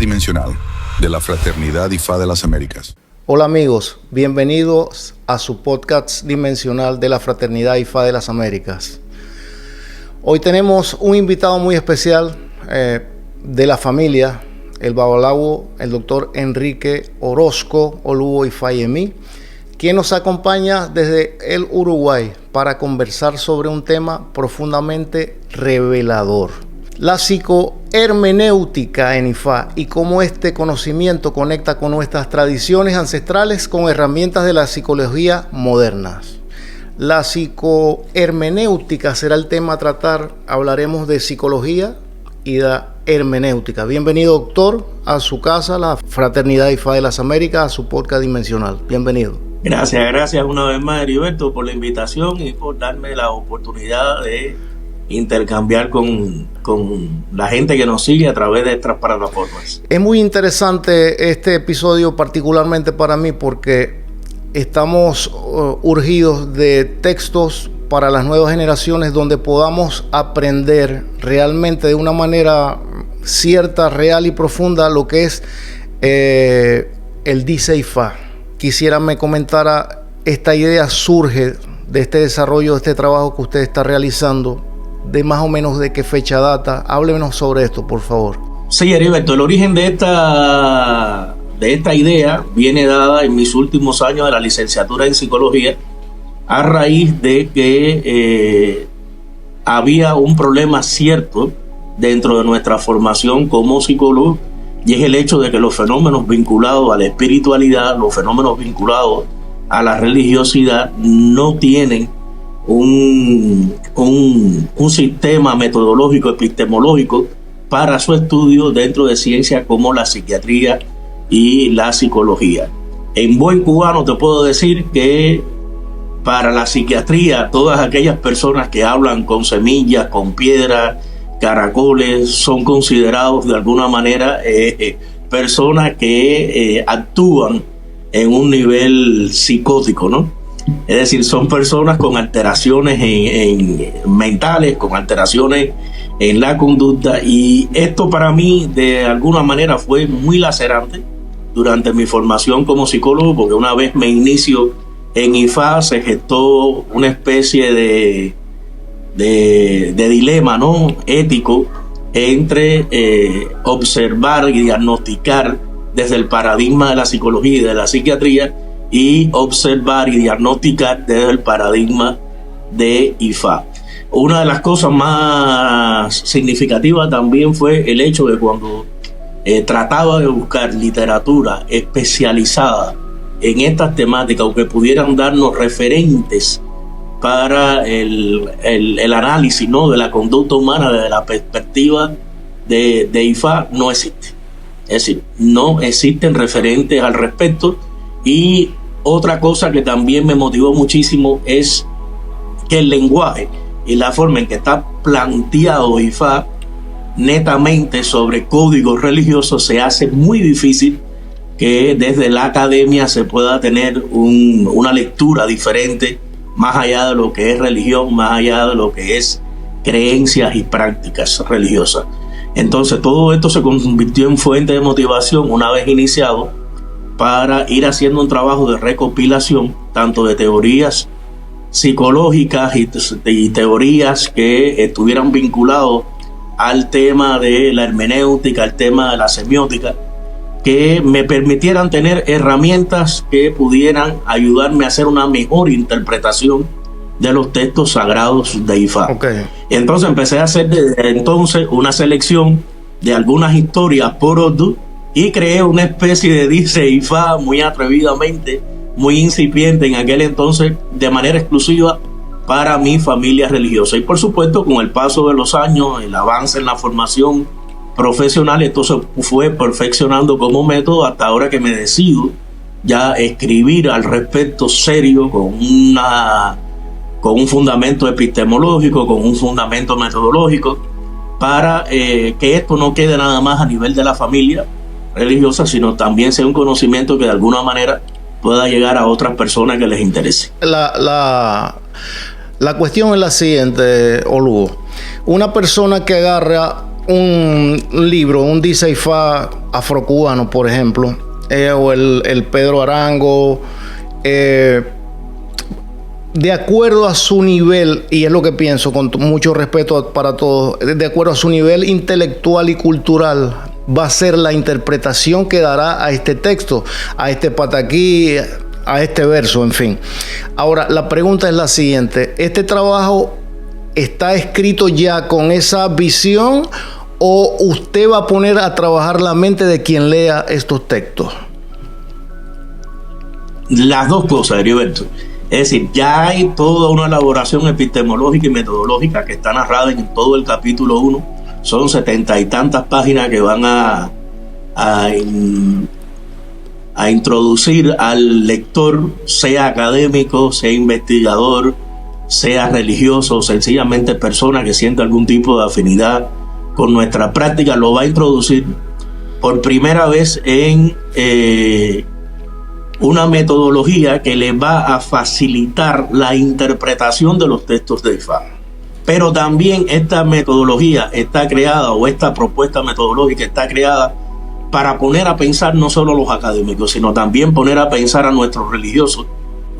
Dimensional de la Fraternidad IFA de las Américas. Hola amigos, bienvenidos a su podcast dimensional de la Fraternidad IFA de las Américas. Hoy tenemos un invitado muy especial de la familia, el Babalawo, el doctor Enrique Orozco Oluo Ifáyèmí, quien nos acompaña desde el Uruguay para conversar sobre un tema profundamente revelador: la psicohermenéutica en IFA y cómo este conocimiento conecta con nuestras tradiciones ancestrales con herramientas de la psicología modernas. La psicohermenéutica será el tema a tratar. Hablaremos de psicología y de hermenéutica. Bienvenido, doctor, a su casa, la Fraternidad IFA de las Américas, a su podcast dimensional. Bienvenido. Gracias una vez más, Heriberto, por la invitación y por darme la oportunidad de intercambiar con la gente que nos sigue a través de estas plataformas. Es muy interesante este episodio, particularmente para mí, porque estamos urgidos de textos para las nuevas generaciones donde podamos aprender realmente de una manera cierta, real y profunda lo que es el Dice IFA. Quisiera me comentara, esta idea surge de este desarrollo, de este trabajo que usted está realizando, de más o menos de qué fecha data. Háblenos sobre esto, por favor. Sí, Heriberto, el origen de esta idea viene dada en mis últimos años de la licenciatura en psicología, a raíz de que había un problema cierto dentro de nuestra formación como psicólogos, y es el hecho de que los fenómenos vinculados a la espiritualidad, los fenómenos vinculados a la religiosidad, no tienen un sistema metodológico, epistemológico para su estudio dentro de ciencias como la psiquiatría y la psicología. En buen cubano te puedo decir que para la psiquiatría, todas aquellas personas que hablan con semillas, con piedras, caracoles, son considerados de alguna manera personas que actúan en un nivel psicótico, ¿no? Es decir, son personas con alteraciones mentales, con alteraciones en la conducta, y esto para mí de alguna manera fue muy lacerante durante mi formación como psicólogo, porque una vez me inicio en IFA se gestó una especie de dilema, ¿no?, ético entre observar y diagnosticar desde el paradigma de la psicología y de la psiquiatría, y observar y diagnosticar desde el paradigma de IFA. Una de las cosas más significativas también fue el hecho de cuando trataba de buscar literatura especializada en estas temáticas, o que pudieran darnos referentes para el análisis, ¿no?, de la conducta humana desde la perspectiva de IFA, no existe. Es decir, no existen referentes al respecto. Y otra cosa que también me motivó muchísimo es que el lenguaje y la forma en que está planteado IFA netamente sobre códigos religiosos, se hace muy difícil que desde la academia se pueda tener una lectura diferente, más allá de lo que es religión, más allá de lo que es creencias y prácticas religiosas. Entonces todo esto se convirtió en fuente de motivación una vez iniciado, para ir haciendo un trabajo de recopilación tanto de teorías psicológicas y teorías que estuvieran vinculados al tema de la hermenéutica, al tema de la semiótica, que me permitieran tener herramientas que pudieran ayudarme a hacer una mejor interpretación de los textos sagrados de IFA. Okay. Entonces empecé a hacer desde entonces una selección de algunas historias por orden, y creé una especie de Dice IFA muy atrevidamente, muy incipiente en aquel entonces, de manera exclusiva para mi familia religiosa. Y por supuesto, con el paso de los años, el avance en la formación profesional, esto se fue perfeccionando como método hasta ahora que me decido ya escribir al respecto serio, con un fundamento epistemológico, con un fundamento metodológico, para que esto no quede nada más a nivel de la familia religiosa, sino también sea un conocimiento que de alguna manera pueda llegar a otras personas que les interese. La cuestión es la siguiente, Oluo. Una persona que agarra un libro, un dice IFA afrocubano, por ejemplo, o el Pedro Arango, de acuerdo a su nivel, y es lo que pienso con mucho respeto para todos, de acuerdo a su nivel intelectual y cultural, va a ser la interpretación que dará a este texto, a este pataquí, a este verso, en fin. Ahora, la pregunta es la siguiente: ¿este trabajo está escrito ya con esa visión o usted va a poner a trabajar la mente de quien lea estos textos? Las dos cosas, Heriberto. Es decir, ya hay toda una elaboración epistemológica y metodológica que está narrada en todo el capítulo 1. Son 70 y tantas páginas que van a introducir al lector, sea académico, sea investigador, sea religioso, o sencillamente persona que sienta algún tipo de afinidad con nuestra práctica. Lo va a introducir por primera vez en una metodología que le va a facilitar la interpretación de los textos de IFA. Pero también esta metodología está creada, o esta propuesta metodológica está creada para poner a pensar no solo a los académicos, sino también poner a pensar a nuestros religiosos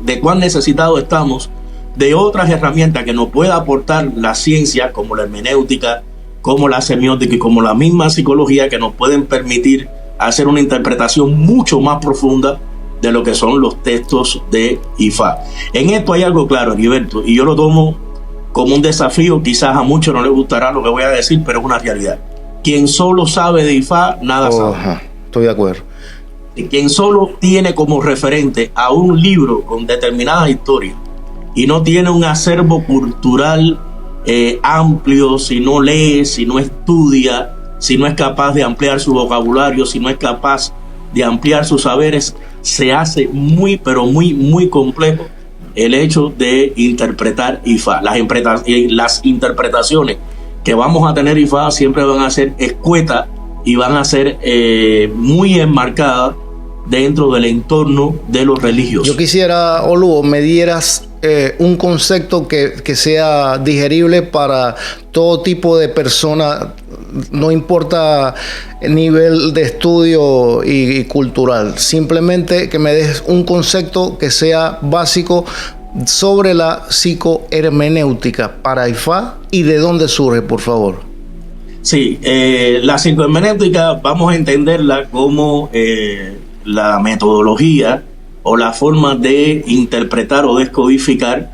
de cuán necesitados estamos de otras herramientas que nos pueda aportar la ciencia, como la hermenéutica, como la semiótica y como la misma psicología, que nos pueden permitir hacer una interpretación mucho más profunda de lo que son los textos de IFA. En esto hay algo claro, Heriberto, y yo lo tomo como un desafío. Quizás a muchos no les gustará lo que voy a decir, pero es una realidad. Quien solo sabe de IFA, nada sabe. Estoy de acuerdo. Y quien solo tiene como referente a un libro con determinadas historias y no tiene un acervo cultural amplio, si no lee, si no estudia, si no es capaz de ampliar su vocabulario, si no es capaz de ampliar sus saberes, se hace muy, pero muy, muy complejo el hecho de interpretar IFA. Las interpretaciones que vamos a tener IFA siempre van a ser escuetas y van a ser muy enmarcadas dentro del entorno de los religiosos. Yo quisiera, Oluo, me dieras un concepto que sea digerible para todo tipo de persona, no importa el nivel de estudio y cultural. Simplemente que me des un concepto que sea básico sobre la psicohermenéutica para IFA y de dónde surge, por favor. Sí, la psicohermenéutica vamos a entenderla como la metodología o la forma de interpretar o descodificar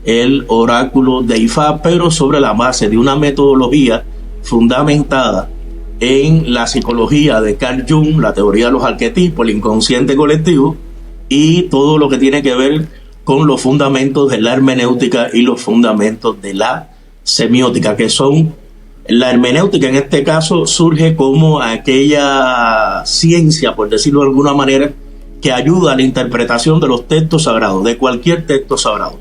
el oráculo de IFA, pero sobre la base de una metodología fundamentada en la psicología de Carl Jung, la teoría de los arquetipos, el inconsciente colectivo y todo lo que tiene que ver con los fundamentos de la hermenéutica y los fundamentos de la semiótica, que son la hermenéutica. En este caso surge como aquella ciencia, por decirlo de alguna manera, que ayuda a la interpretación de los textos sagrados, de cualquier texto sagrado.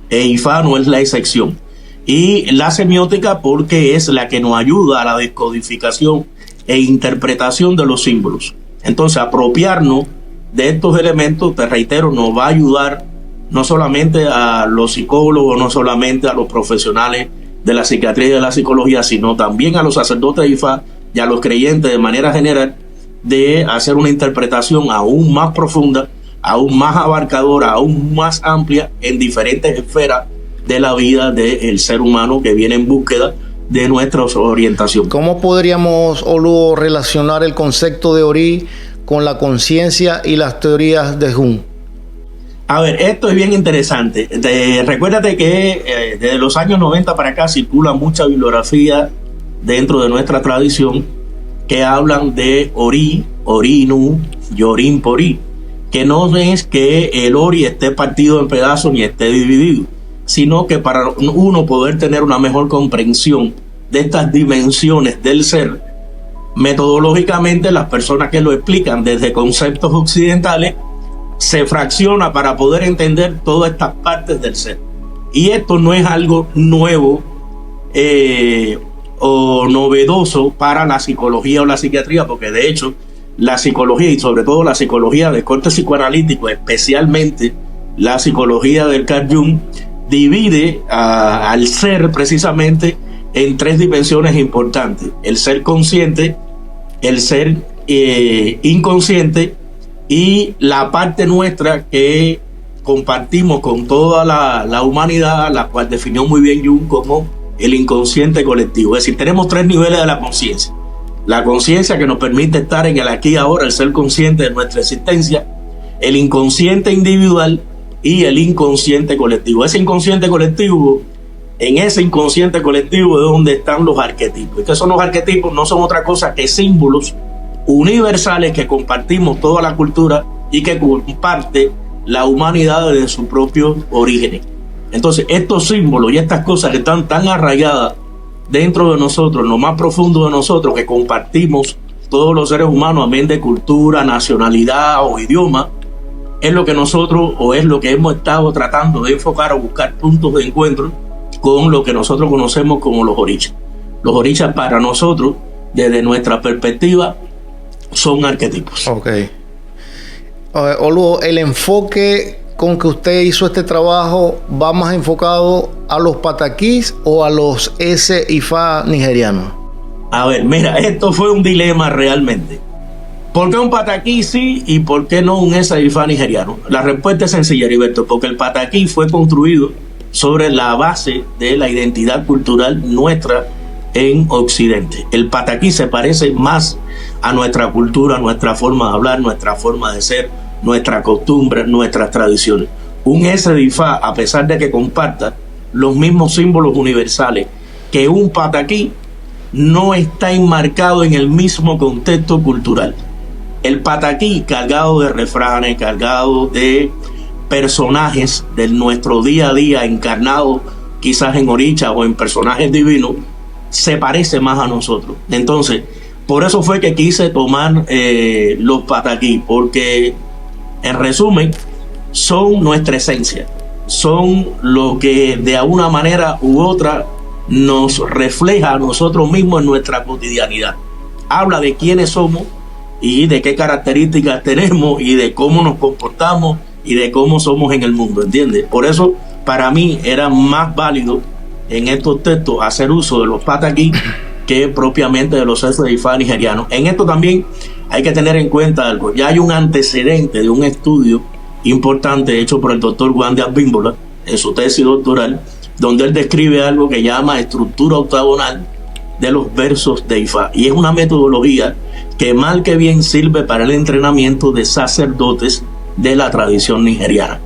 E IFA no es la excepción. Y la semiótica porque es la que nos ayuda a la descodificación e interpretación de los símbolos. Entonces, apropiarnos de estos elementos, te reitero, nos va a ayudar no solamente a los psicólogos, no solamente a los profesionales de la psiquiatría y de la psicología, sino también a los sacerdotes de IFA y a los creyentes de manera general, de hacer una interpretación aún más profunda, aún más abarcadora, aún más amplia en diferentes esferas de la vida del ser humano que viene en búsqueda de nuestra orientación. ¿Cómo podríamos, Oluo, relacionar el concepto de Ori con la conciencia y las teorías de Jung? A ver, esto es bien interesante. Recuérdate que desde los años 90 para acá circula mucha bibliografía dentro de nuestra tradición que hablan de Ori, Orinu, Yorin Pori, que no es que el Ori esté partido en pedazos ni esté dividido, sino que para uno poder tener una mejor comprensión de estas dimensiones del ser, metodológicamente las personas que lo explican desde conceptos occidentales se fracciona para poder entender todas estas partes del ser. Y esto no es algo nuevo o novedoso para la psicología o la psiquiatría, porque de hecho la psicología, y sobre todo la psicología de corte psicoanalítico, especialmente la psicología del Carl Jung, divide al ser precisamente en 3 dimensiones importantes: el ser consciente, el ser inconsciente y la parte nuestra que compartimos con toda la humanidad, la cual definió muy bien Jung como el inconsciente colectivo. Es decir, tenemos 3 niveles de la conciencia: la conciencia que nos permite estar en el aquí y ahora, el ser consciente de nuestra existencia; el inconsciente individual y el inconsciente colectivo. Ese inconsciente colectivo, en ese inconsciente colectivo es donde están los arquetipos. ¿Y qué son los arquetipos? No son otra cosa que símbolos universales que compartimos toda la cultura y que comparte la humanidad desde su propio origen. Entonces, estos símbolos y estas cosas que están tan arraigadas dentro de nosotros, en lo más profundo de nosotros, que compartimos todos los seres humanos, amén de cultura, nacionalidad o idioma, es lo que nosotros, o es lo que hemos estado tratando de enfocar o buscar puntos de encuentro con lo que nosotros conocemos como los orichas. Los orichas, para nosotros, desde nuestra perspectiva, son arquetipos. Ok. Oluo, el enfoque con que usted hizo este trabajo va más enfocado a los pataquís o a los Ifá nigerianos. A ver, mira, esto fue un dilema realmente. ¿Por qué un pataquí sí y por qué no un Ifá nigeriano? La respuesta es sencilla, Heriberto, porque el pataquí fue construido sobre la base de la identidad cultural nuestra en Occidente. El pataquí se parece más a nuestra cultura, nuestra forma de hablar, nuestra forma de ser, nuestras costumbres, nuestras tradiciones. Un Ifá, a pesar de que comparta los mismos símbolos universales que un pataquí, no está enmarcado en el mismo contexto cultural. El pataquí, cargado de refranes, cargado de personajes de nuestro día a día, encarnados quizás en orichas o en personajes divinos, se parece más a nosotros. Entonces, por eso fue que quise tomar los pataquí, porque en resumen son nuestra esencia, son lo que de alguna manera u otra nos refleja a nosotros mismos en nuestra cotidianidad. Habla de quiénes somos y de qué características tenemos y de cómo nos comportamos y de cómo somos en el mundo, ¿entiendes? Por eso para mí era más válido en estos textos hacer uso de los pataquí que propiamente de los Ifá nigerianos. En esto también hay que tener en cuenta algo. Ya hay un antecedente de un estudio importante hecho por el doctor Wandy Abimbola en su tesis doctoral, donde él describe algo que llama estructura octagonal de los versos de Ifá, y es una metodología que mal que bien sirve para el entrenamiento de sacerdotes de la tradición nigeriana,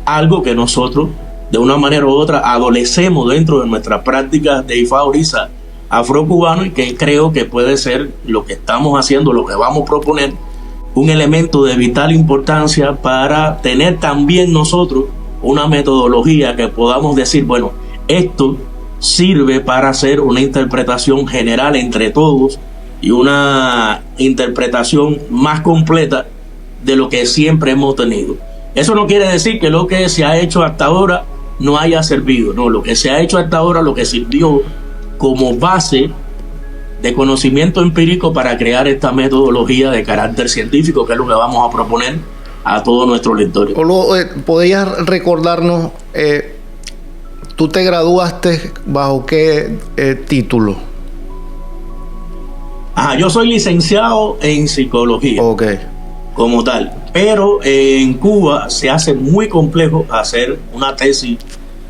algo que nosotros de una manera u otra adolecemos dentro de nuestras prácticas de Ifá Orisa afrocubano, y que creo que puede ser lo que estamos haciendo, lo que vamos a proponer, un elemento de vital importancia para tener también nosotros una metodología que podamos decir, bueno, esto sirve para hacer una interpretación general entre todos y una interpretación más completa de lo que siempre hemos tenido. Eso no quiere decir que lo que se ha hecho hasta ahora no haya servido, no, lo que se ha hecho hasta ahora, lo que sirvió como base de conocimiento empírico para crear esta metodología de carácter científico, que es lo que vamos a proponer a todos nuestros lectores. ¿Podrías recordarnos, tú te graduaste bajo qué título? Yo soy licenciado en psicología, como tal, pero en Cuba se hace muy complejo hacer una tesis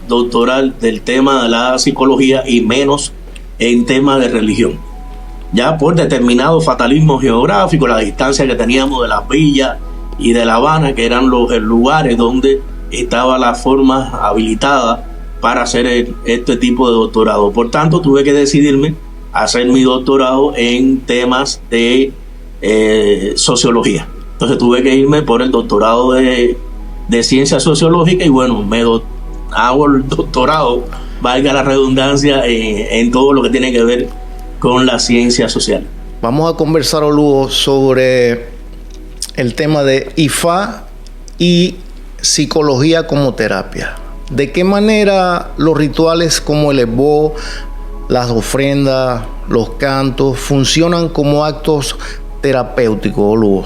doctoral del tema de la psicología, y menos en tema de religión, ya por determinado fatalismo geográfico, la distancia que teníamos de las villas y de La Habana, que eran los lugares donde estaba la forma habilitada para hacer este tipo de doctorado. Por tanto, tuve que decidirme a hacer mi doctorado en temas de sociología. Entonces tuve que irme por el doctorado de ciencia sociológica, y bueno, hago el doctorado, valga la redundancia, en todo lo que tiene que ver con la ciencia social. Vamos a conversar, Oluo, sobre el tema de Ifá y psicología como terapia. ¿De qué manera los rituales como el ebó, las ofrendas, los cantos funcionan como actos terapéuticos, Oluo?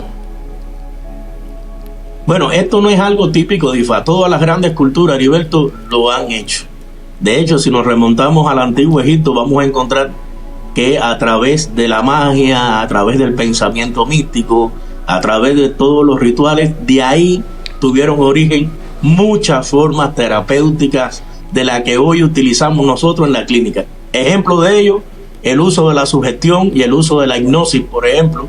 Bueno, esto no es algo típico de Ifá. Todas las grandes culturas, Heriberto, lo han hecho. De hecho, si nos remontamos al antiguo Egipto, vamos a encontrar que a través de la magia, a través del pensamiento místico, a través de todos los rituales, de ahí tuvieron origen muchas formas terapéuticas de las que hoy utilizamos nosotros en la clínica. Ejemplo de ello, el uso de la sugestión y el uso de la hipnosis, por ejemplo,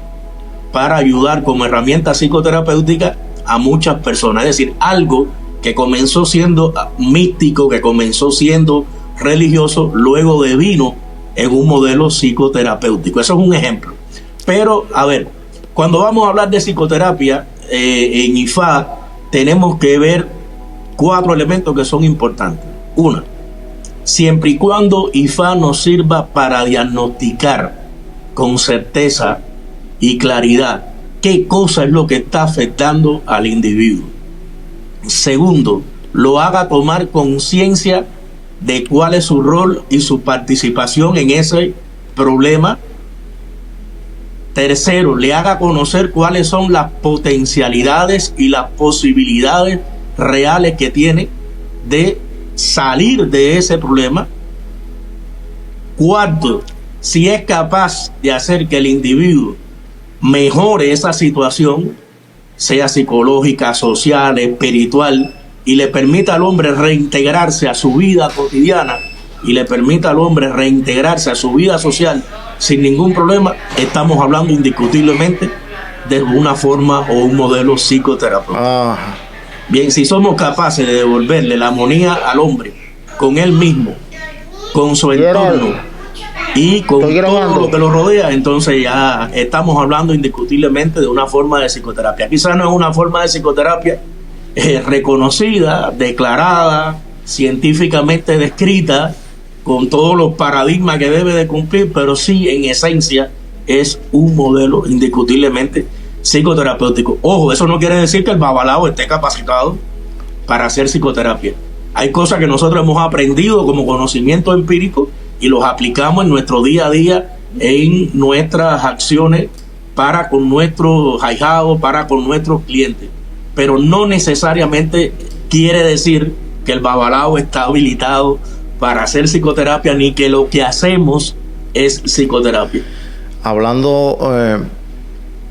para ayudar como herramienta psicoterapéutica a muchas personas. Es decir, algo que comenzó siendo místico, que comenzó siendo religioso, luego devino en un modelo psicoterapéutico. Eso es un ejemplo. Pero, a ver, cuando vamos a hablar de psicoterapia en IFA, tenemos que ver 4 elementos que son importantes. Una, siempre y cuando IFA nos sirva para diagnosticar con certeza y claridad qué cosa es lo que está afectando al individuo. Segundo, lo haga tomar conciencia de cuál es su rol y su participación en ese problema. Tercero, le haga conocer cuáles son las potencialidades y las posibilidades reales que tiene de salir de ese problema. Cuarto, si es capaz de hacer que el individuo mejore esa situación, sea psicológica, social, espiritual, y le permita al hombre reintegrarse a su vida cotidiana y le permita al hombre reintegrarse a su vida social sin ningún problema, estamos hablando indiscutiblemente de una forma o un modelo psicoterapéutico. Bien, si somos capaces de devolverle la armonía al hombre con él mismo, con su entorno y con todo lo que lo rodea, entonces ya estamos hablando indiscutiblemente de una forma de psicoterapia. Quizás no es una forma de psicoterapia reconocida, declarada, científicamente descrita, con todos los paradigmas que debe de cumplir, pero sí en esencia es un modelo indiscutiblemente psicoterapéutico. Ojo, eso no quiere decir que el babalao esté capacitado para hacer psicoterapia. Hay cosas que nosotros hemos aprendido como conocimiento empírico y los aplicamos en nuestro día a día, en nuestras acciones para con nuestros ahijados, para con nuestros clientes. Pero no necesariamente quiere decir que el babalao está habilitado para hacer psicoterapia, ni que lo que hacemos es psicoterapia. Hablando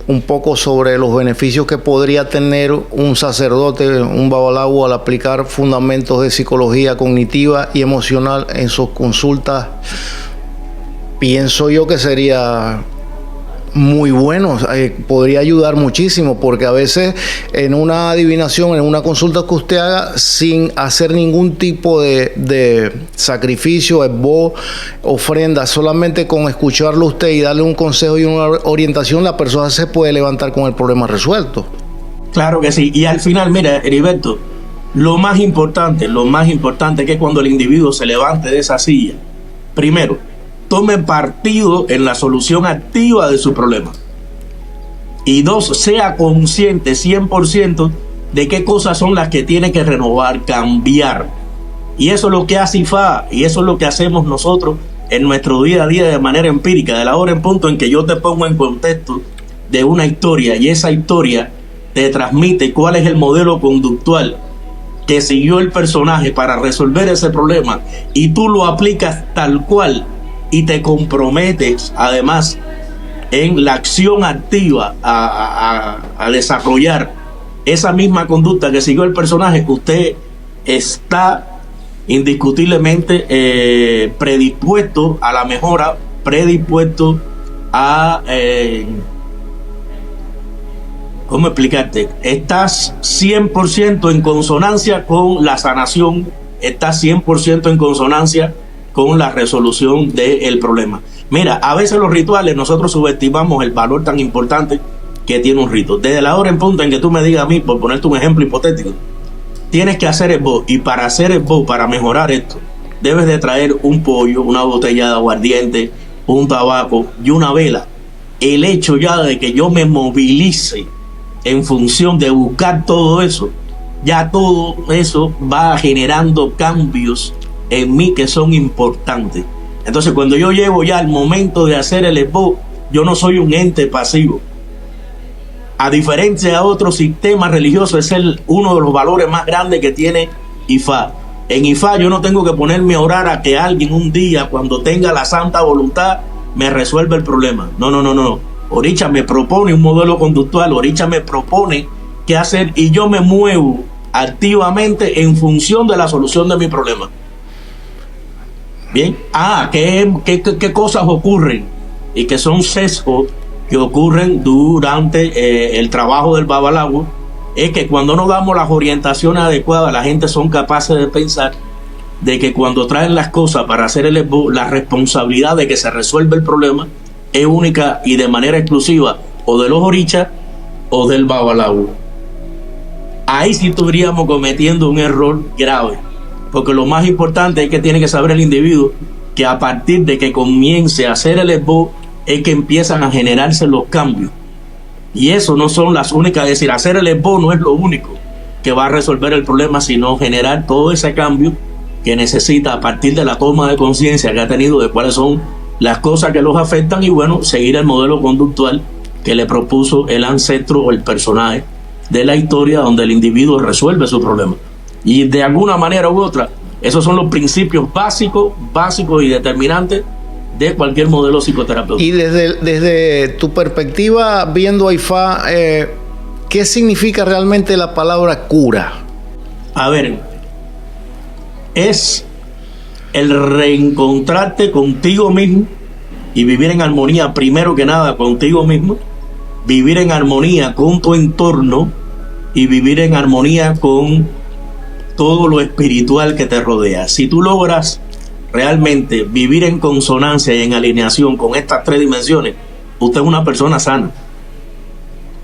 un poco sobre los beneficios que podría tener un sacerdote, un babalao, al aplicar fundamentos de psicología cognitiva y emocional en sus consultas, pienso yo que sería muy bueno, podría ayudar muchísimo, porque a veces en una adivinación, en una consulta que usted haga sin hacer ningún tipo de sacrificio, esbo, ofrenda, solamente con escucharlo usted y darle un consejo y una orientación, la persona se puede levantar con el problema resuelto. Claro que sí, y al final, mira, Heriberto, lo más importante es que cuando el individuo se levante de esa silla, primero, tome partido en la solución activa de su problema. Y 2, sea consciente 100% de qué cosas son las que tiene que renovar, cambiar. Y eso es lo que hace IFA, y eso es lo que hacemos nosotros en nuestro día a día de manera empírica, de la hora en punto en que yo te pongo en contexto de una historia, y esa historia te transmite cuál es el modelo conductual que siguió el personaje para resolver ese problema, y tú lo aplicas tal cual, y te comprometes además en la acción activa a desarrollar esa misma conducta que siguió el personaje, usted está indiscutiblemente predispuesto a la mejora, predispuesto a ¿cómo explicarte? Estás 100% en consonancia con la sanación, estás 100% en consonancia con la resolución del problema. Mira, a veces los rituales nosotros subestimamos el valor tan importante que tiene un rito. Desde la hora en punto en que tú me digas a mí, por ponerte un ejemplo hipotético, tienes que hacer esbo, y para hacer esbo, para mejorar esto, debes de traer un pollo, una botella de aguardiente, un tabaco y una vela. El hecho ya de que yo me movilice en función de buscar todo eso, ya todo eso va generando cambios en mí que son importantes. Entonces, cuando yo llego ya al momento de hacer el esbo, yo no soy un ente pasivo. A diferencia de otros sistemas religiosos, es uno de los valores más grandes que tiene IFA. En IFA yo no tengo que ponerme a orar a que alguien un día, cuando tenga la santa voluntad, me resuelva el problema. No. Oricha me propone un modelo conductual, Oricha me propone qué hacer y yo me muevo activamente en función de la solución de mi problema. Bien, ¿qué cosas ocurren? Y que son sesgos que ocurren durante el trabajo del babalawo. Es que cuando no damos las orientaciones adecuadas, la gente son capaces de pensar de que cuando traen las cosas para hacer el esbo, la responsabilidad de que se resuelva el problema es única y de manera exclusiva o de los orichas o del babalawo. Ahí sí estaríamos cometiendo un error grave, porque lo más importante es que tiene que saber el individuo que a partir de que comience a hacer el esbo es que empiezan a generarse los cambios. Y eso no son las únicas, es decir, hacer el esbo no es lo único que va a resolver el problema, sino generar todo ese cambio que necesita a partir de la toma de conciencia que ha tenido de cuáles son las cosas que los afectan y bueno, seguir el modelo conductual que le propuso el ancestro o el personaje de la historia donde el individuo resuelve su problema. Y de alguna manera u otra, esos son los principios básicos y determinantes de cualquier modelo psicoterapéutico. Y desde tu perspectiva, viendo a IFA, ¿qué significa realmente la palabra cura? A ver, es el reencontrarte contigo mismo y vivir en armonía, primero que nada contigo mismo, vivir en armonía con tu entorno y vivir en armonía con todo lo espiritual que te rodea. Si tú logras realmente vivir en consonancia y en alineación con estas tres dimensiones, usted es una persona sana.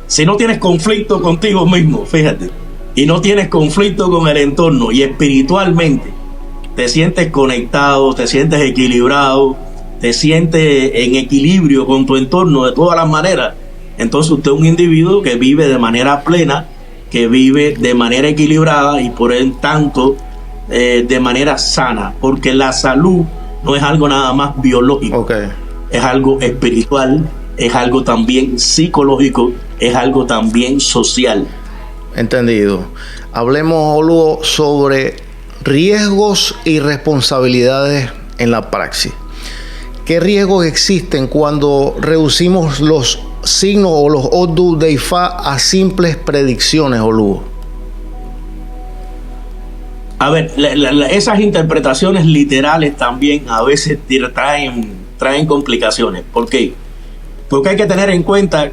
Si no tienes conflicto contigo mismo, fíjate, y no tienes conflicto con el entorno y espiritualmente te sientes conectado, te sientes equilibrado, te sientes en equilibrio con tu entorno de todas las maneras, entonces usted es un individuo que vive de manera plena, que vive de manera equilibrada y por el tanto de manera sana, porque la salud no es algo nada más biológico, es algo espiritual, es algo también psicológico, es algo también social. Entendido. Hablemos luego sobre riesgos y responsabilidades en la praxis. ¿Qué riesgos existen cuando reducimos los signos o los odus de IFA a simples predicciones, Oluo? A ver, esas interpretaciones literales también a veces traen complicaciones. ¿Por qué? Porque hay que tener en cuenta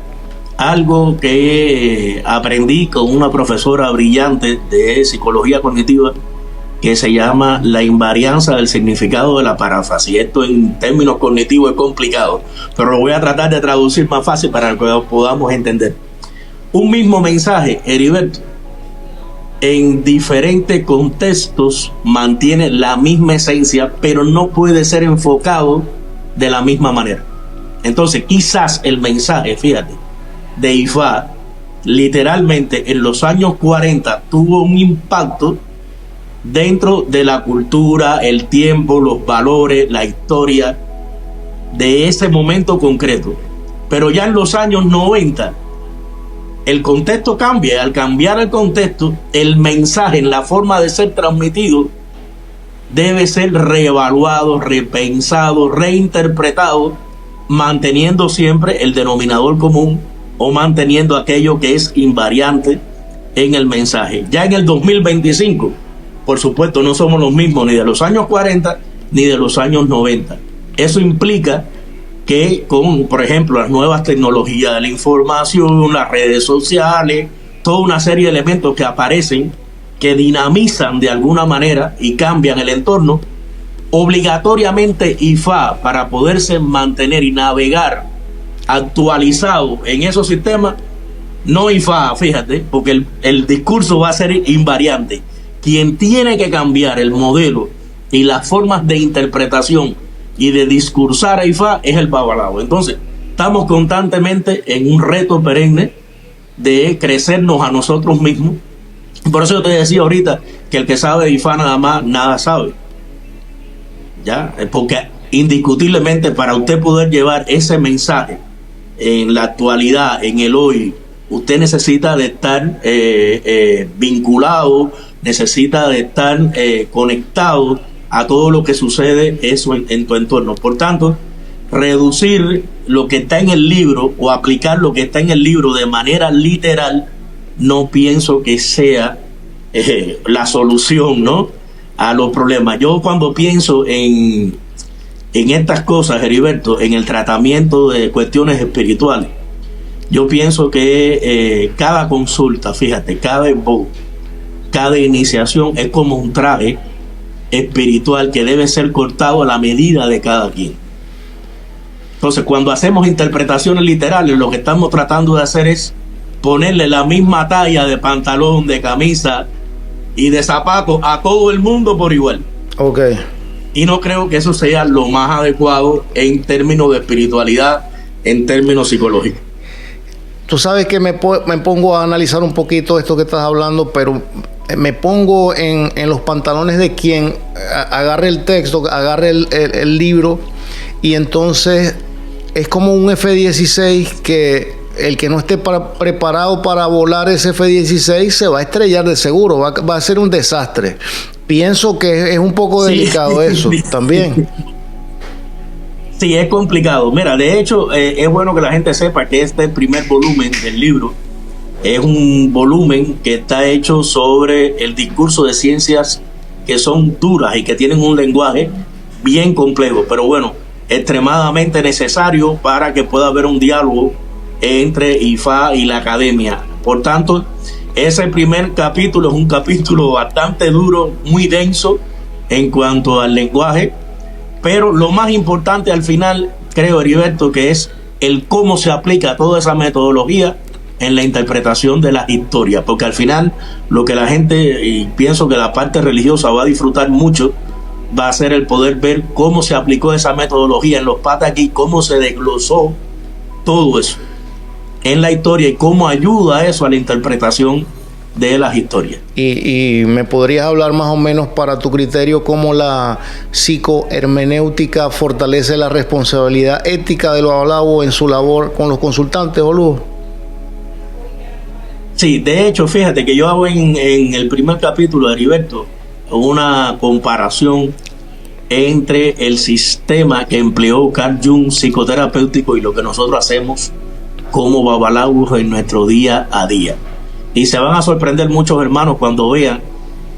algo que aprendí con una profesora brillante de psicología cognitiva que se llama la invarianza del significado de la paráfrasis. Esto en términos cognitivos es complicado, pero lo voy a tratar de traducir más fácil para que podamos entender. Un mismo mensaje, Heriberto, en diferentes contextos mantiene la misma esencia, pero no puede ser enfocado de la misma manera. Entonces, quizás el mensaje, fíjate, de IFA, literalmente en los años 40 tuvo un impacto dentro de la cultura, el tiempo, los valores, la historia de ese momento concreto. Pero ya en los años 90 el contexto cambia. Al cambiar el contexto, el mensaje en la forma de ser transmitido debe ser reevaluado, repensado, reinterpretado, manteniendo siempre el denominador común o manteniendo aquello que es invariante en el mensaje. Ya en el 2025, por supuesto, no somos los mismos ni de los años 40 ni de los años 90. Eso implica que con, por ejemplo, las nuevas tecnologías de la información, las redes sociales, toda una serie de elementos que aparecen, que dinamizan de alguna manera y cambian el entorno, obligatoriamente IFA, para poderse mantener y navegar actualizado en esos sistemas, no IFA, fíjate, porque el discurso va a ser invariante. Quien tiene que cambiar el modelo y las formas de interpretación y de discursar a IFA es el babalawo. Entonces, estamos constantemente en un reto perenne de crecernos a nosotros mismos. Por eso yo te decía ahorita que el que sabe de IFA nada más, nada sabe. ¿Ya? Porque indiscutiblemente para usted poder llevar ese mensaje en la actualidad, en el hoy, usted necesita de estar vinculado necesita de estar conectado a todo lo que sucede eso en tu entorno. Por tanto, reducir lo que está en el libro o aplicar lo que está en el libro de manera literal, no pienso que sea la solución, ¿no?, a los problemas. Yo cuando pienso en estas cosas, Heriberto, en el tratamiento de cuestiones espirituales, yo pienso que cada consulta, fíjate, cada iniciación es como un traje espiritual que debe ser cortado a la medida de cada quien. Entonces, cuando hacemos interpretaciones literales, lo que estamos tratando de hacer es ponerle la misma talla de pantalón, de camisa y de zapatos a todo el mundo por igual. Ok. Y no creo que eso sea lo más adecuado en términos de espiritualidad, en términos psicológicos. Tú sabes que me pongo a analizar un poquito esto que estás hablando, pero me pongo en los pantalones de quien agarre el texto, agarre el libro, y entonces es como un F-16 que el que no esté preparado para volar ese F-16 se va a estrellar de seguro, va a ser un desastre. Pienso que es un poco delicado eso también. Sí, es complicado. Mira, de hecho, es bueno que la gente sepa que este primer volumen del libro es un volumen que está hecho sobre el discurso de ciencias que son duras y que tienen un lenguaje bien complejo, pero bueno, extremadamente necesario para que pueda haber un diálogo entre IFA y la academia. Por tanto, ese primer capítulo es un capítulo bastante duro, muy denso en cuanto al lenguaje, pero lo más importante al final, creo, Heriberto, que es el cómo se aplica toda esa metodología en la interpretación de la historia, porque al final lo que la gente, y pienso que la parte religiosa va a disfrutar mucho, va a ser el poder ver cómo se aplicó esa metodología en los Pataki, cómo se desglosó todo eso en la historia y cómo ayuda eso a la interpretación de las historias. Y me podrías hablar más o menos, para tu criterio, cómo la psicohermenéutica fortalece la responsabilidad ética de los hablados en su labor con los consultantes, boludo. Sí, de hecho, fíjate que yo hago en el primer capítulo de Heriberto una comparación entre el sistema que empleó Carl Jung psicoterapéutico y lo que nosotros hacemos como babalawos en nuestro día a día. Y se van a sorprender muchos hermanos cuando vean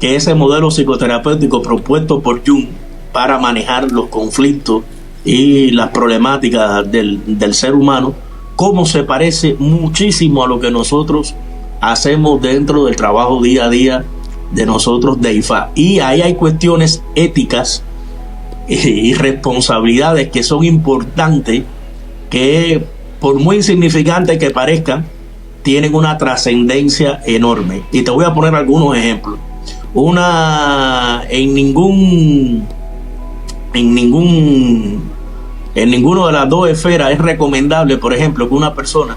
que ese modelo psicoterapéutico propuesto por Jung para manejar los conflictos y las problemáticas del ser humano, cómo se parece muchísimo a lo que nosotros hacemos dentro del trabajo día a día de nosotros de IFA. Y ahí hay cuestiones éticas y responsabilidades que son importantes, que por muy insignificantes que parezcan, tienen una trascendencia enorme. Y te voy a poner algunos ejemplos. En ninguno de las dos esferas es recomendable, por ejemplo, que una persona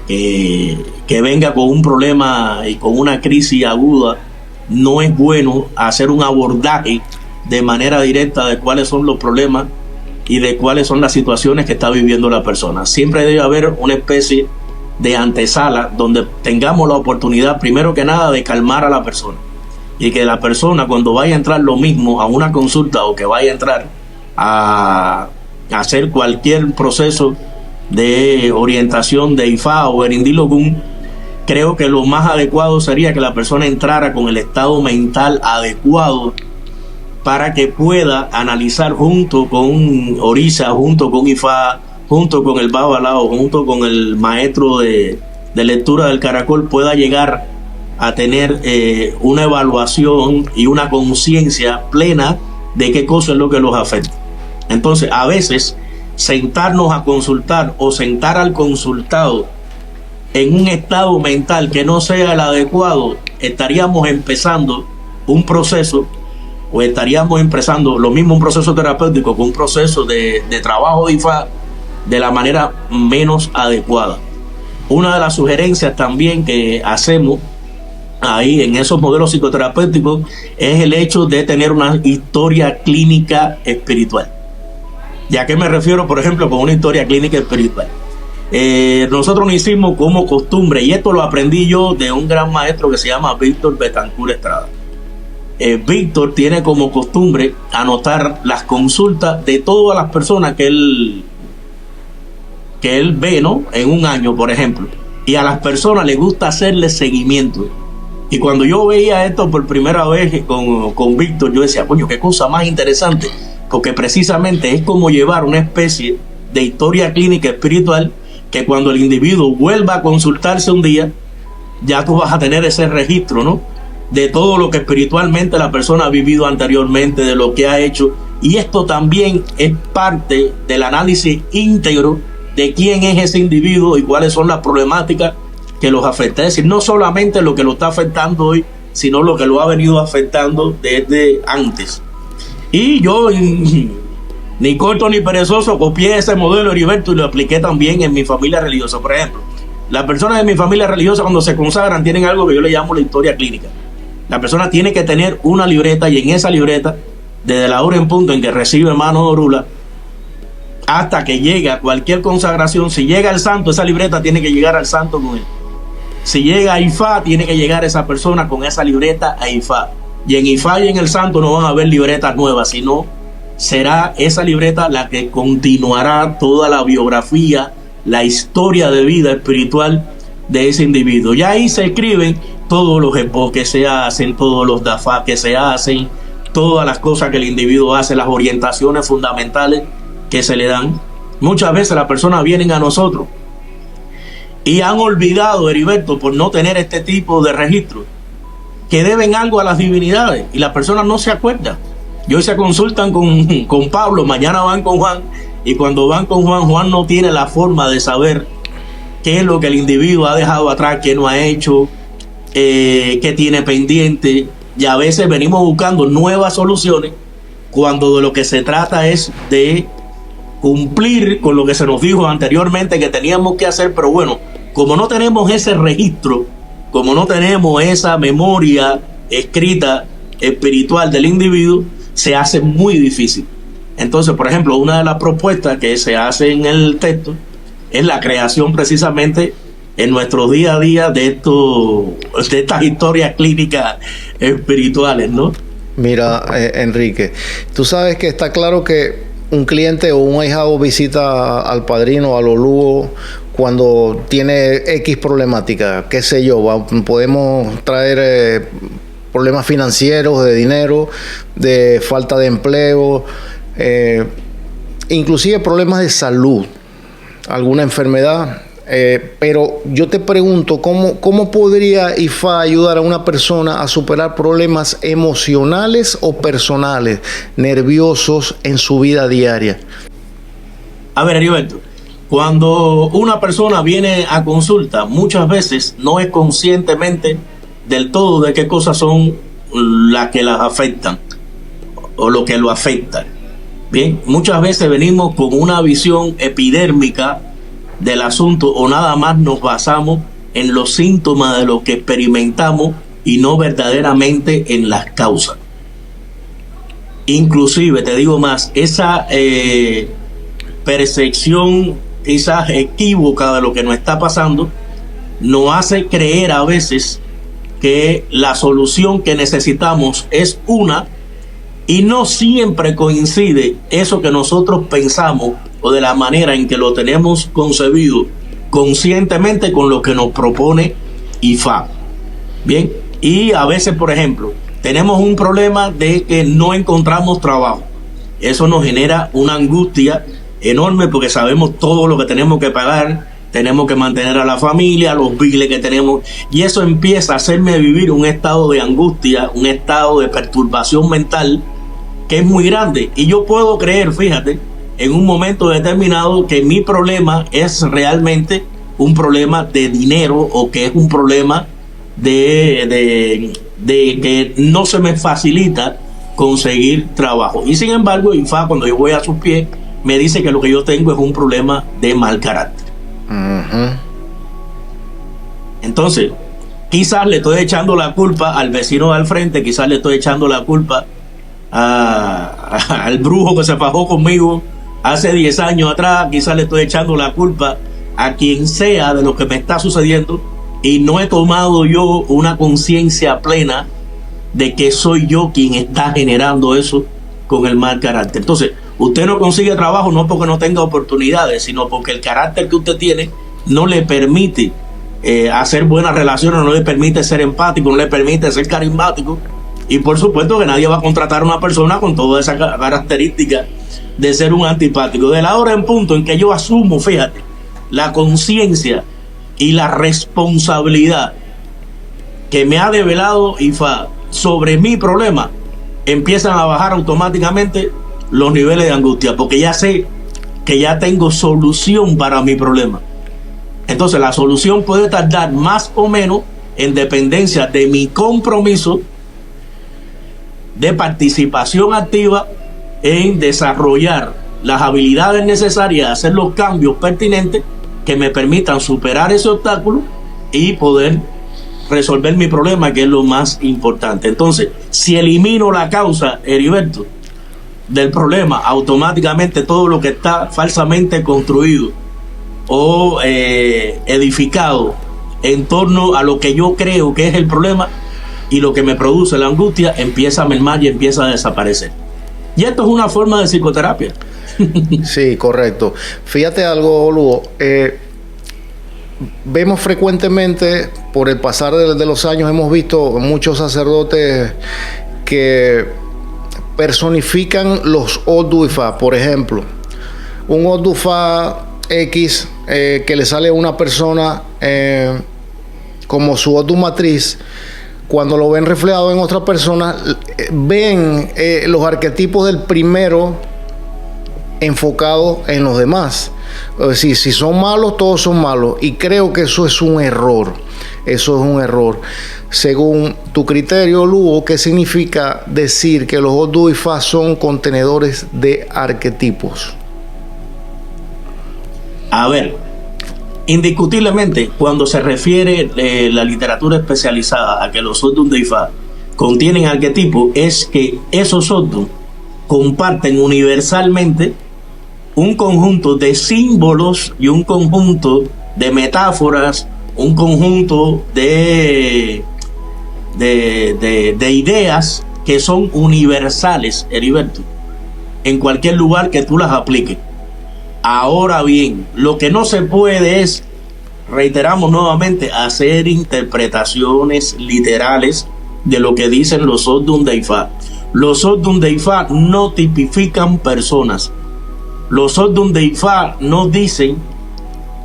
que venga con un problema y con una crisis aguda, no es bueno hacer un abordaje de manera directa de cuáles son los problemas y de cuáles son las situaciones que está viviendo la persona. Siempre debe haber una especie de antesala donde tengamos la oportunidad, primero que nada, de calmar a la persona, y que la persona, cuando vaya a entrar lo mismo a una consulta o que vaya a entrar a hacer cualquier proceso de orientación de IFA o Erindilogún, creo que lo más adecuado sería que la persona entrara con el estado mental adecuado para que pueda analizar junto con Orisa, junto con IFA, junto con el Babalao, junto con el maestro de lectura del Caracol, pueda llegar a tener una evaluación y una conciencia plena de qué cosa es lo que los afecta. Entonces, a veces, sentarnos a consultar o sentar al consultado en un estado mental que no sea el adecuado, estaríamos empezando un proceso, o estaríamos empezando lo mismo, un proceso terapéutico con un proceso de trabajo de IFA de la manera menos adecuada. Una de las sugerencias también que hacemos ahí en esos modelos psicoterapéuticos es el hecho de tener una historia clínica espiritual. ¿Y a qué me refiero, por ejemplo, con una historia clínica espiritual? Nosotros nos hicimos como costumbre, y esto lo aprendí yo de un gran maestro que se llama Víctor Betancourt Estrada. Víctor tiene como costumbre anotar las consultas de todas las personas que él ve, ¿no?, en un año, por ejemplo. Y a las personas les gusta hacerle seguimiento. Y cuando yo veía esto por primera vez con Víctor, yo decía, coño, qué cosa más interesante. Porque precisamente es como llevar una especie de historia clínica espiritual, que cuando el individuo vuelva a consultarse un día, ya tú vas a tener ese registro, ¿no?, de todo lo que espiritualmente la persona ha vivido anteriormente, de lo que ha hecho. Y esto también es parte del análisis íntegro de quién es ese individuo y cuáles son las problemáticas que los afecta. Es decir, no solamente lo que lo está afectando hoy, sino lo que lo ha venido afectando desde antes. Y yo, ni corto ni perezoso, copié ese modelo, Heriberto, y lo apliqué también en mi familia religiosa. Por ejemplo, las personas de mi familia religiosa, cuando se consagran, tienen algo que yo le llamo la historia clínica. La persona tiene que tener una libreta, y en esa libreta, desde la hora en punto en que recibe mano de orula hasta que llega a cualquier consagración, si llega al santo, esa libreta tiene que llegar al santo con él. Si llega a Ifá, tiene que llegar esa persona con esa libreta a Ifá. Y en Ifá y en el santo no van a haber libretas nuevas, sino será esa libreta la que continuará toda la biografía, la historia de vida espiritual de ese individuo. Y ahí se escriben todos los epos que se hacen, todos los dafá que se hacen, todas las cosas que el individuo hace, las orientaciones fundamentales que se le dan. Muchas veces las personas vienen a nosotros y han olvidado, Heriberto, por no tener este tipo de registro, que deben algo a las divinidades, y las personas no se acuerdan. Y hoy se consultan con Pablo, mañana van con Juan, y cuando van con Juan, Juan no tiene la forma de saber qué es lo que el individuo ha dejado atrás, qué no ha hecho, qué tiene pendiente. Y a veces venimos buscando nuevas soluciones cuando de lo que se trata es de cumplir con lo que se nos dijo anteriormente que teníamos que hacer. Pero bueno, como no tenemos ese registro, como no tenemos esa memoria escrita espiritual del individuo, se hace muy difícil. Entonces, por ejemplo, una de las propuestas que se hace en el texto es la creación precisamente en nuestro día a día de estas historias clínicas espirituales, ¿no? Mira, Enrique, tú sabes que está claro que un cliente o un ahijado visita al padrino, al olúo, cuando tiene X problemática, qué sé yo, podemos traer problemas financieros, de dinero, de falta de empleo, inclusive problemas de salud, alguna enfermedad. Pero yo te pregunto, ¿cómo podría Ifá ayudar a una persona a superar problemas emocionales o personales, nerviosos en su vida diaria? A ver, Heriberto, cuando una persona viene a consulta, muchas veces no es conscientemente del todo de qué cosas son las que las afectan o lo que lo afecta. Bien, muchas veces venimos con una visión epidérmica del asunto, o nada más nos basamos en los síntomas de lo que experimentamos y no verdaderamente en las causas. Inclusive, te digo más, esa percepción quizás equívoca de lo que nos está pasando nos hace creer a veces que la solución que necesitamos es una, y no siempre coincide eso que nosotros pensamos o de la manera en que lo tenemos concebido conscientemente con lo que nos propone Ifá. Bien, y a veces, por ejemplo, tenemos un problema de que no encontramos trabajo. Eso nos genera una angustia enorme porque sabemos todo lo que tenemos que pagar, tenemos que mantener a la familia, los biles que tenemos, y eso empieza a hacerme vivir un estado de angustia, un estado de perturbación mental que es muy grande. Y yo puedo creer, fíjate, en un momento determinado que mi problema es realmente un problema de dinero, o que es un problema de que no se me facilita conseguir trabajo. Y sin embargo, Ifá, cuando yo voy a sus pies, me dice que lo que yo tengo es un problema de mal carácter. Entonces, quizás le estoy echando la culpa al vecino de al frente, quizás le estoy echando la culpa al brujo que se fajó conmigo hace 10 años atrás, quizás le estoy echando la culpa a quien sea de lo que me está sucediendo, y no he tomado yo una conciencia plena de que soy yo quien está generando eso con el mal carácter. Entonces, usted no consigue trabajo no porque no tenga oportunidades, sino porque el carácter que usted tiene no le permite hacer buenas relaciones, no le permite ser empático, no le permite ser carismático. Y por supuesto que nadie va a contratar a una persona con toda esa característica de ser un antipático. De la hora en punto en que yo asumo, fíjate, la conciencia y la responsabilidad que me ha develado IFA sobre mi problema, empiezan a bajar automáticamente los niveles de angustia, porque ya sé que ya tengo solución para mi problema. Entonces la solución puede tardar más o menos en dependencia de mi compromiso de participación activa en desarrollar las habilidades necesarias, hacer los cambios pertinentes que me permitan superar ese obstáculo y poder resolver mi problema, que es lo más importante. Entonces, si elimino la causa, Heriberto, del problema, automáticamente todo lo que está falsamente construido o edificado en torno a lo que yo creo que es el problema y lo que me produce la angustia, empieza a mermar y empieza a desaparecer. Y esto es una forma de psicoterapia. Sí, correcto. Fíjate algo, Lugo. Vemos frecuentemente, por el pasar de los años, hemos visto muchos sacerdotes que personifican los Odu Ifa. Por ejemplo, un Odu Ifa X que le sale a una persona como su Odu matriz, cuando lo ven reflejado en otra persona, ven los arquetipos del primero enfocados en los demás. Es decir, si son malos, todos son malos. Y creo que eso es un error. Eso es un error. Según tu criterio, Lugo, ¿qué significa decir que los Odu Ifa son contenedores de arquetipos? A ver, indiscutiblemente, cuando se refiere la literatura especializada a que los Odu de Ifa contienen arquetipos, es que esos Odu comparten universalmente un conjunto de símbolos y un conjunto de metáforas, un conjunto de ideas que son universales, Heriberto, en cualquier lugar que tú las apliques. Ahora bien, lo que no se puede es, reiteramos nuevamente, hacer interpretaciones literales de lo que dicen los Odu de Ifa. Los Odu de Ifa no tipifican personas. Los Odu de Ifa no dicen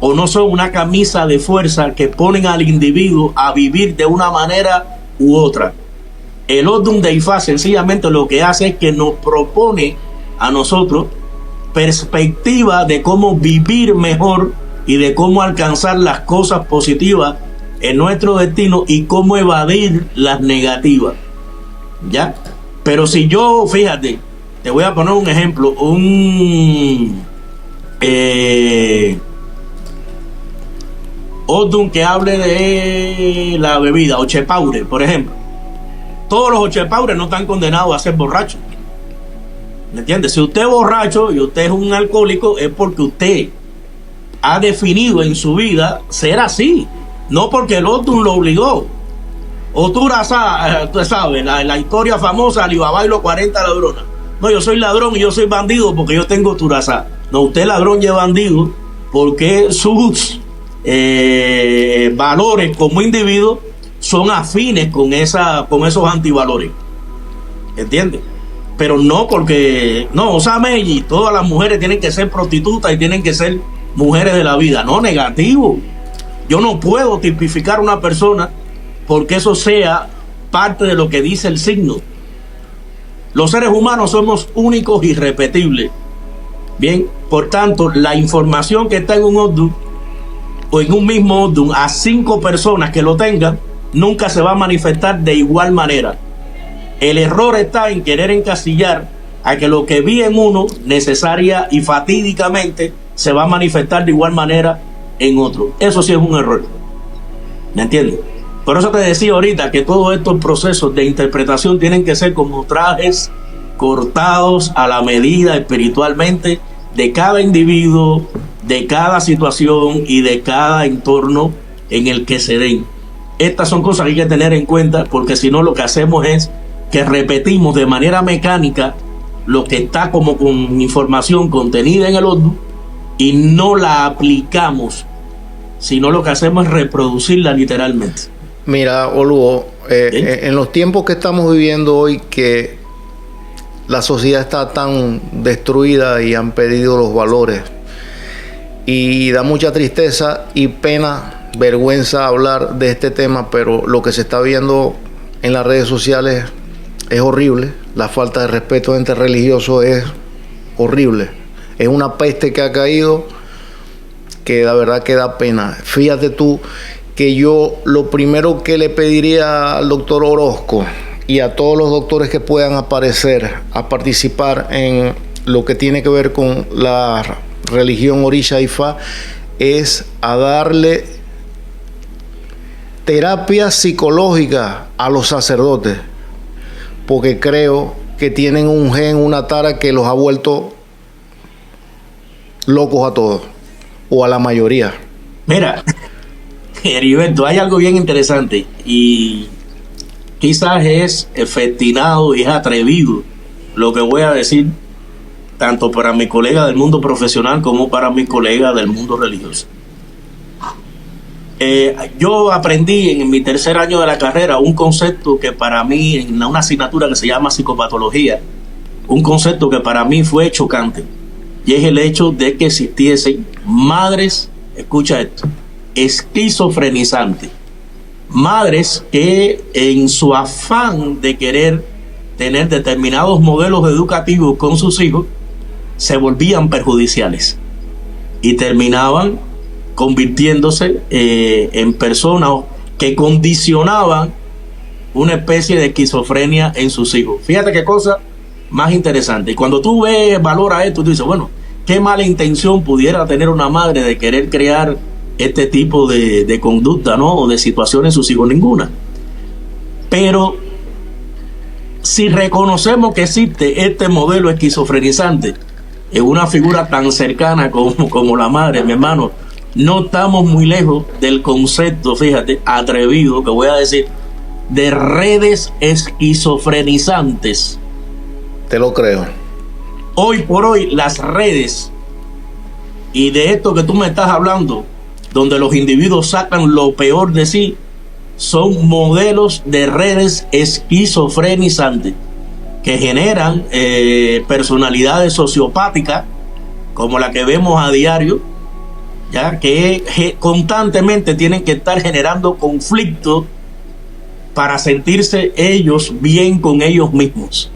o no son una camisa de fuerza que ponen al individuo a vivir de una manera u otra. El Odu de Ifa sencillamente lo que hace es que nos propone a nosotros perspectiva de cómo vivir mejor y de cómo alcanzar las cosas positivas en nuestro destino y cómo evadir las negativas. ¿Ya? Pero si yo, fíjate, te voy a poner un ejemplo, Odun que hable de la bebida, Ochepaure, por ejemplo. Todos los Ochepaures no están condenados a ser borrachos. ¿Me entiendes? Si usted es borracho y usted es un alcohólico, es porque usted ha definido en su vida ser así, no porque el Odun lo obligó. O tú sabes, la historia famosa, Alibaba y los 40 ladrones. No, yo soy ladrón y yo soy bandido porque yo tengo Turazá. No, usted es ladrón y es bandido porque sus valores como individuo son afines con esos antivalores. ¿Entiendes? Pero no porque, no, Osameyi, todas las mujeres tienen que ser prostitutas y tienen que ser mujeres de la vida. No, negativo. Yo no puedo tipificar a una persona porque eso sea parte de lo que dice el signo. Los seres humanos somos únicos y irrepetibles. Bien, por tanto, la información que está en un Odun o en un mismo Odun a 5 personas que lo tengan, nunca se va a manifestar de igual manera. El error está en querer encasillar a que lo que vi en uno necesaria y fatídicamente se va a manifestar de igual manera en otro. Eso sí es un error. ¿Me entiendes? Por eso te decía ahorita que todos estos procesos de interpretación tienen que ser como trajes cortados a la medida espiritualmente de cada individuo, de cada situación y de cada entorno en el que se den. Estas son cosas que hay que tener en cuenta, porque si no lo que hacemos es que repetimos de manera mecánica lo que está como con información contenida en el otro y no la aplicamos, sino lo que hacemos es reproducirla literalmente. Mira, Oluo, en los tiempos que estamos viviendo hoy, que la sociedad está tan destruida y han perdido los valores, y da mucha tristeza y pena, vergüenza hablar de este tema, pero lo que se está viendo en las redes sociales es horrible. La falta de respeto entre religiosos es horrible. Es una peste que ha caído que la verdad que da pena. Fíjate tú que yo lo primero que le pediría al doctor Orozco y a todos los doctores que puedan aparecer a participar en lo que tiene que ver con la religión Orisha Ifá es a darle terapia psicológica a los sacerdotes, porque creo que tienen un gen, una tara que los ha vuelto locos a todos, o a la mayoría. Mira, Heriberto, hay algo bien interesante y quizás es festinado y es atrevido lo que voy a decir, tanto para mi colega del mundo profesional como para mi colega del mundo religioso. Yo aprendí en mi tercer año de la carrera un concepto que para mí, en una asignatura que se llama psicopatología, un concepto que para mí fue chocante, y es el hecho de que existiesen madres, escucha esto, esquizofrenizantes, madres que en su afán de querer tener determinados modelos educativos con sus hijos, se volvían perjudiciales y terminaban convirtiéndose en personas que condicionaban una especie de esquizofrenia en sus hijos. Fíjate qué cosa más interesante. Y cuando tú ves valor a esto, tú dices, bueno, qué mala intención pudiera tener una madre de querer crear este tipo de conducta, ¿no? O de situaciones en sus hijos. Ninguna. Pero si reconocemos que existe este modelo esquizofrenizante en una figura tan cercana como la madre, mi hermano, no estamos muy lejos del concepto, fíjate, atrevido que voy a decir, de redes esquizofrenizantes. Te lo creo. Hoy por hoy las redes, y de esto que tú me estás hablando, donde los individuos sacan lo peor de sí, son modelos de redes esquizofrenizantes que generan personalidades sociopáticas como la que vemos a diario, ya que constantemente tienen que estar generando conflictos para sentirse ellos bien con ellos mismos.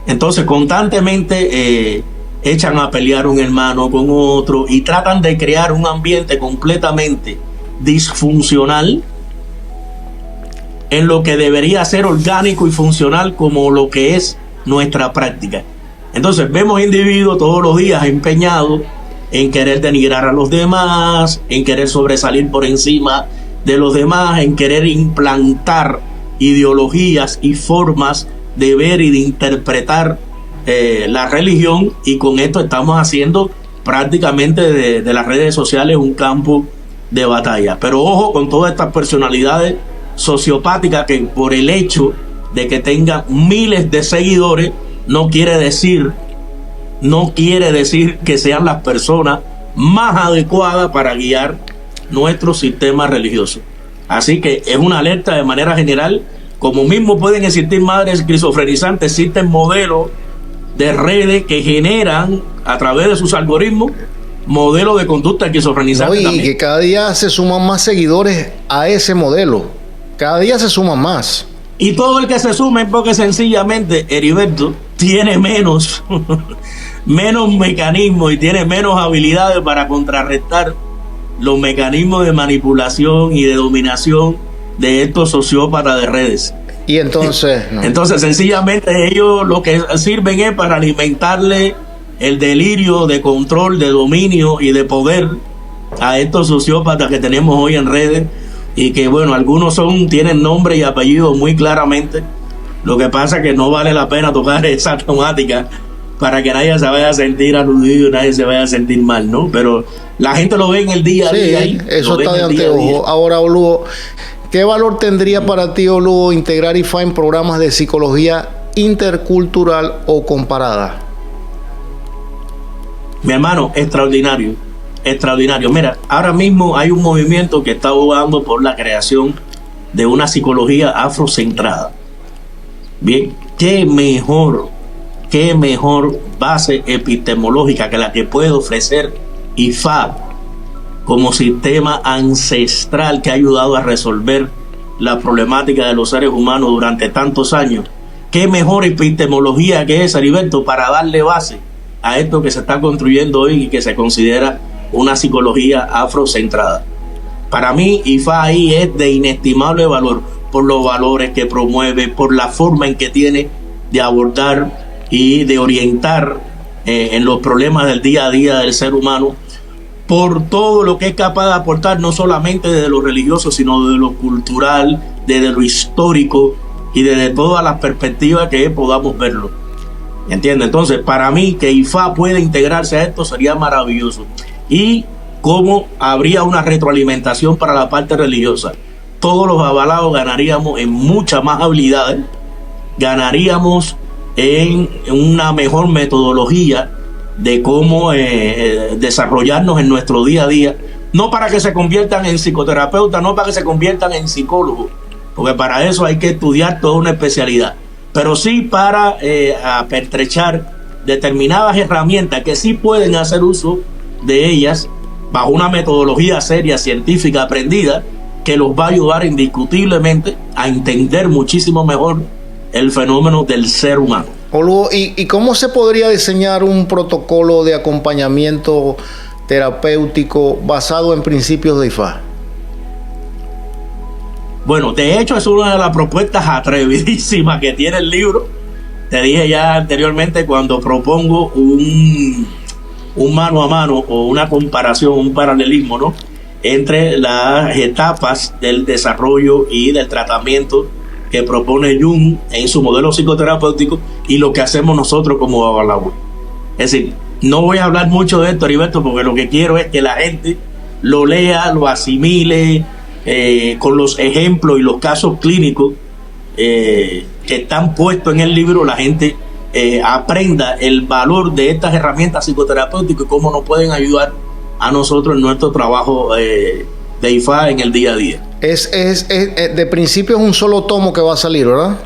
Entonces constantemente echan a pelear un hermano con otro y tratan de crear un ambiente completamente disfuncional en lo que debería ser orgánico y funcional como lo que es nuestra práctica. Entonces vemos individuos todos los días empeñados en querer denigrar a los demás, en querer sobresalir por encima de los demás, en querer implantar ideologías y formas de ver y de interpretar la religión, y con esto estamos haciendo prácticamente de las redes sociales un campo de batalla. Pero ojo con todas estas personalidades sociopáticas que por el hecho de que tengan miles de seguidores no quiere decir que sean las personas más adecuadas para guiar nuestro sistema religioso. Así que es una alerta de manera general. Como mismo pueden existir madres esquizofrenizantes, existen modelos de redes que generan a través de sus algoritmos modelos de conducta esquizofrenizante. No, y que cada día se suman más seguidores a ese modelo. Cada día se suman más. Y todo el que se sume, porque sencillamente Heriberto tiene menos mecanismos y tiene menos habilidades para contrarrestar los mecanismos de manipulación y de dominación de estos sociópatas de redes. Y entonces no. Entonces sencillamente ellos lo que sirven es para alimentarle el delirio de control, de dominio y de poder a estos sociópatas que tenemos hoy en redes, y que bueno, algunos tienen nombre y apellido muy claramente. Lo que pasa es que no vale la pena tocar esa temática para que nadie se vaya a sentir aludido y nadie se vaya a sentir mal, ¿no? Pero la gente lo ve en el día a día. Sí, eso está de anteojo. Ahora, Oluo, ¿Qué valor tendría para ti, Lugo, integrar IFA en programas de psicología intercultural o comparada? Mi hermano, extraordinario, extraordinario. Mira, ahora mismo hay un movimiento que está abogando por la creación de una psicología afrocentrada. Bien, qué mejor base epistemológica que la que puede ofrecer IFA como sistema ancestral que ha ayudado a resolver la problemática de los seres humanos durante tantos años. Qué mejor epistemología que esa, Heriberto, para darle base a esto que se está construyendo hoy y que se considera una psicología afrocentrada. Para mí, IFA ahí es de inestimable valor por los valores que promueve, por la forma en que tiene de abordar y de orientar en los problemas del día a día del ser humano, por todo lo que es capaz de aportar, no solamente desde lo religioso, sino desde lo cultural, desde lo histórico y desde todas las perspectivas que podamos verlo. ¿Entiendes? Entonces, para mí, que IFA pueda integrarse a esto sería maravilloso. Y cómo habría una retroalimentación para la parte religiosa. Todos los avalados ganaríamos en muchas más habilidades, ganaríamos en una mejor metodología de cómo desarrollarnos en nuestro día a día, no para que se conviertan en psicoterapeutas, no para que se conviertan en psicólogos, porque para eso hay que estudiar toda una especialidad, pero sí para apertrechar determinadas herramientas que sí pueden hacer uso de ellas bajo una metodología seria, científica, aprendida, que los va a ayudar indiscutiblemente a entender muchísimo mejor el fenómeno del ser humano. Lugo, ¿y cómo se podría diseñar un protocolo de acompañamiento terapéutico basado en principios de IFA? Bueno, de hecho es una de las propuestas atrevidísimas que tiene el libro. Te dije ya anteriormente, cuando propongo un mano a mano o una comparación, un paralelismo, ¿no?, entre las etapas del desarrollo y del tratamiento que propone Jung en su modelo psicoterapéutico y lo que hacemos nosotros como Babalao. Es decir, no voy a hablar mucho de esto, Heriberto, porque lo que quiero es que la gente lo lea, lo asimile, con los ejemplos y los casos clínicos que están puestos en el libro. La gente aprenda el valor de estas herramientas psicoterapéuticas y cómo nos pueden ayudar a nosotros en nuestro trabajo de IFA en el día a día. De principio es un solo tomo que va a salir, ¿verdad?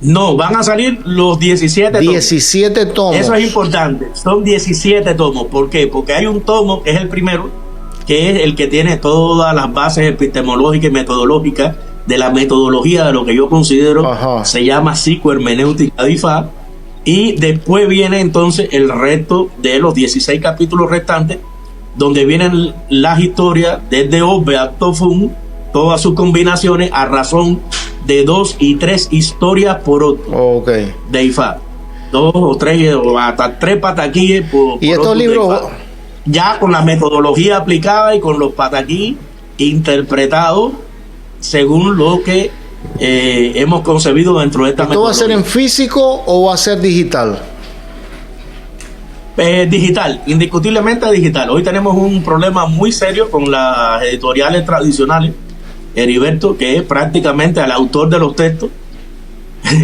No, van a salir los 17 tomos. 17 tomos. Eso es importante. Son 17 tomos. ¿Por qué? Porque hay un tomo que es el primero, que es el que tiene todas las bases epistemológicas y metodológicas de la metodología de lo que yo considero se llama psicohermenéutica de IFA. Y después viene entonces el resto de los 16 capítulos restantes, donde vienen las historias desde Osbe a Tofun, todas sus combinaciones a razón de 2 y 3 historias por otro de IFA. 2 o 3 o hasta 3 pataquíes por y estos libros ya con la metodología aplicada y con los pataquí interpretados según lo que hemos concebido dentro de esta metodología. ¿Esto va a ser en físico o va a ser digital? Digital, indiscutiblemente digital. Hoy tenemos un problema muy serio con las editoriales tradicionales, Heriberto, que es prácticamente al autor de los textos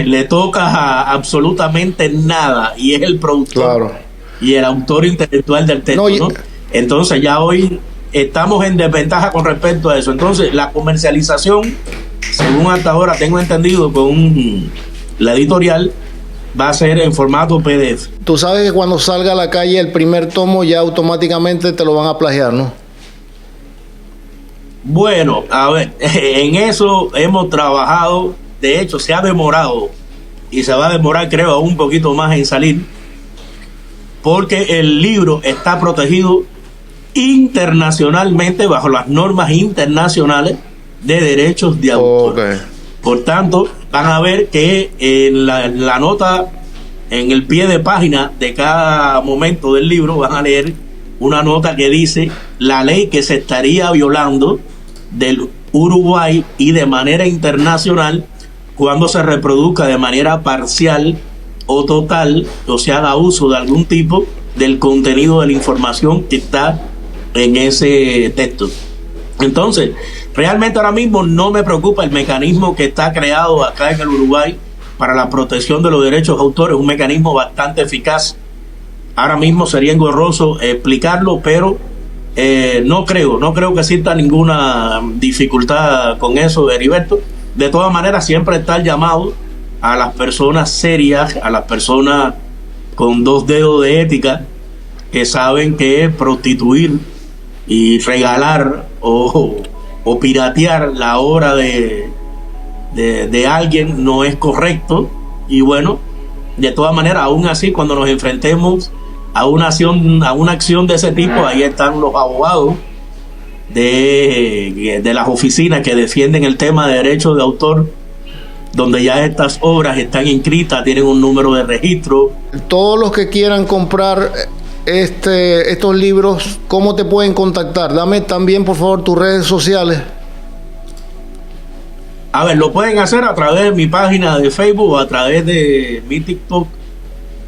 le toca absolutamente nada, y es el productor y el autor intelectual del texto, ¿no? Entonces ya hoy estamos en desventaja con respecto a eso. Entonces la comercialización, según hasta ahora tengo entendido con la editorial, va a ser en formato PDF. Tú sabes que cuando salga a la calle el primer tomo ya automáticamente te lo van a plagiar, ¿no? Bueno, a ver, en eso hemos trabajado. De hecho, se ha demorado y se va a demorar, creo, aún un poquito más en salir, porque el libro está protegido internacionalmente bajo las normas internacionales de derechos de autor. Por tanto, van a ver que en la nota, en el pie de página de cada momento del libro, van a leer una nota que dice la ley que se estaría violando del Uruguay y de manera internacional cuando se reproduzca de manera parcial o total, o se haga uso de algún tipo del contenido de la información que está en ese texto. Entonces, realmente ahora mismo no me preocupa el mecanismo que está creado acá en el Uruguay para la protección de los derechos de autor. Es un mecanismo bastante eficaz. Ahora mismo sería engorroso explicarlo, pero no creo que exista ninguna dificultad con eso, Heriberto. De todas maneras, siempre está el llamado a las personas serias, a las personas con 2 dedos de ética, que saben que prostituir y regalar o piratear la obra de alguien no es correcto. Y bueno, de todas maneras, aún así, cuando nos enfrentemos a una acción de ese tipo, ahí están los abogados de las oficinas que defienden el tema de derechos de autor, donde ya estas obras están inscritas, tienen un número de registro. Todos los que quieran comprar estos libros, ¿cómo te pueden contactar? Dame también, por favor, tus redes sociales. A ver, lo pueden hacer a través de mi página de Facebook o a través de mi TikTok,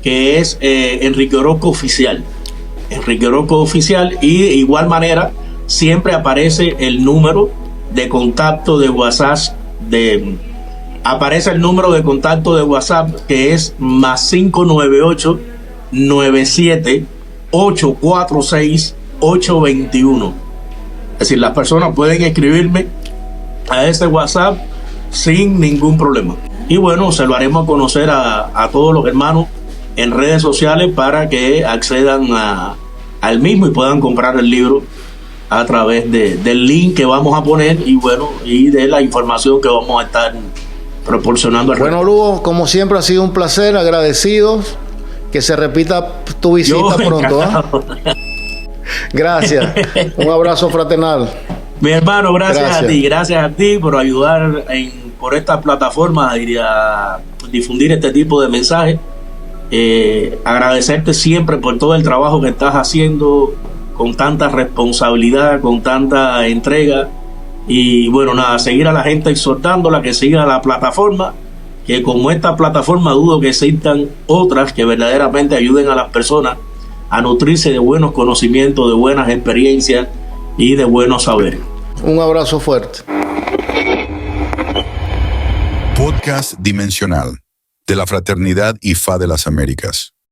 que es Enrique Orozco Oficial. Enrique Orozco Oficial. Y de igual manera siempre aparece el número de contacto de WhatsApp aparece el número de contacto de WhatsApp, que es +598 97 846 821. Es decir, las personas pueden escribirme a ese WhatsApp sin ningún problema. Y bueno, se lo haremos conocer a todos los hermanos en redes sociales para que accedan al mismo y puedan comprar el libro a través del link que vamos a poner y bueno, y de la información que vamos a estar proporcionando. Bueno, Lugo, como siempre ha sido un placer, agradecidos, que se repita tu visita pronto. Gracias, un abrazo fraternal. Mi hermano, gracias a ti por ayudar por esta plataforma a difundir este tipo de mensajes. Agradecerte siempre por todo el trabajo que estás haciendo con tanta responsabilidad, con tanta entrega. Y bueno, nada, seguir a la gente exhortándola que siga la plataforma, que como esta plataforma dudo que existan otras que verdaderamente ayuden a las personas a nutrirse de buenos conocimientos, de buenas experiencias y de buenos saberes. Un abrazo fuerte. Podcast Dimensional de la Fraternidad IFA de las Américas.